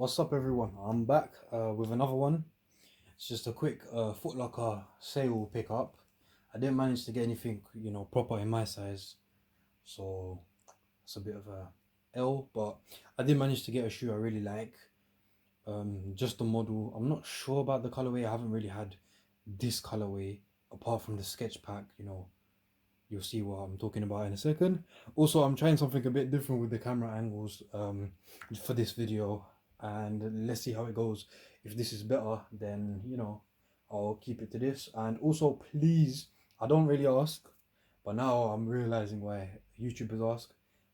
What's up, everyone? I'm back with another one. It's just a quick Foot Locker sale pickup. I didn't manage to get anything, proper in my size, so it's a bit of a L. But I did manage to get a shoe I really like. Just the model. I'm not sure about the colorway. I haven't really had this colorway apart from the sketch pack. You'll see what I'm talking about in a second. Also, I'm trying something a bit different with the camera angles for this video, and let's see how it goes. If this is better, then I'll keep it to this. And also, please, I don't really ask, but now I'm realizing why YouTubers ask.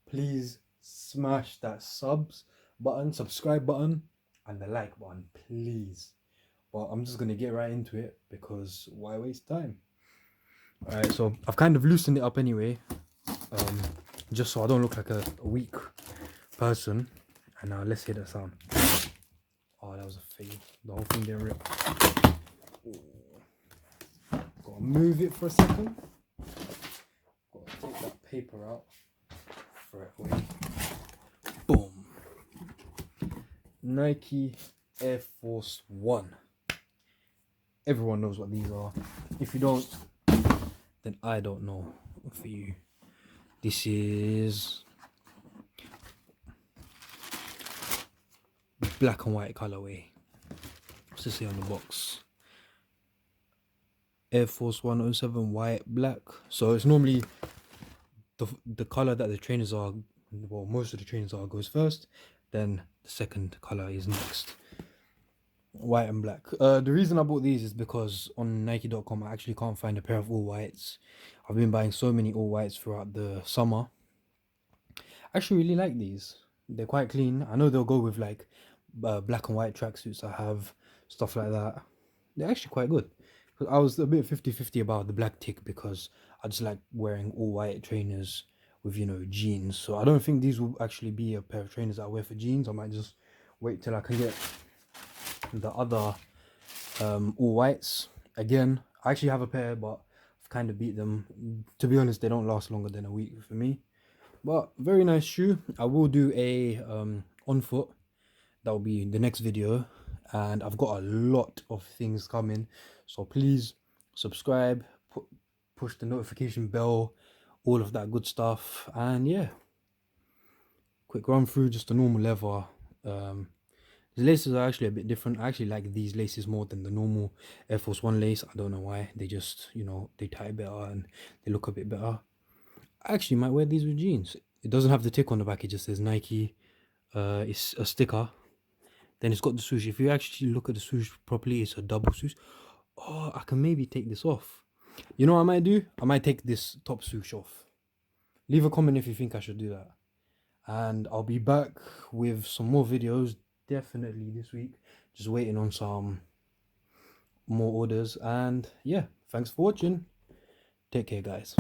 Please smash that subscribe button, and the like button, please. But I'm just gonna get right into it because why waste time? Alright, so I've kind of loosened it up anyway, just so I don't look like a weak person. And now let's hear that sound. Oh, that was a fail. The whole thing didn't rip. Gotta move it for a second. Gotta take that paper out. Throw it away. Boom. Nike Air Force One. Everyone knows what these are. If you don't, then I don't know for you. This is black and white colorway. What's it say on the box? Air Force 107 white black. So it's normally the color that the trainers are, well, most of the trainers are, goes first, then the second color is next. White and black. The reason I bought these is because on Nike.com I actually can't find a pair of all whites. I've been buying so many all whites throughout the summer. I actually really like these. They're quite clean. I know they'll go with like black and white tracksuits I have, stuff like that. They're actually quite good. I was a bit 50-50 about the black tick because I just like wearing all white trainers with jeans. So I don't think these will actually be a pair of trainers that I wear for jeans. I might just wait till I can get the other all whites. Again, I actually have a pair, but I've kind of beat them. To be honest, they don't last longer than a week for me. But very nice shoe. I will do a on foot. That will be the next video, and I've got a lot of things coming, so please subscribe, push the notification bell, all of that good stuff. And yeah, quick run through just a normal leather. The laces are actually a bit different. I actually like these laces more than the normal Air Force One lace. I don't know why. They just, they tie better and they look a bit better. I actually might wear these with jeans. It doesn't have the tick on the back. It just says Nike. It's a sticker. Then it's got the swoosh. If you actually look at the swoosh properly, it's a double swoosh. Oh, I can maybe take this off. You know what I might do? I might take this top swoosh off. Leave a comment if you think I should do that. And I'll be back with some more videos definitely this week. Just waiting on some more orders. And yeah, thanks for watching. Take care, guys.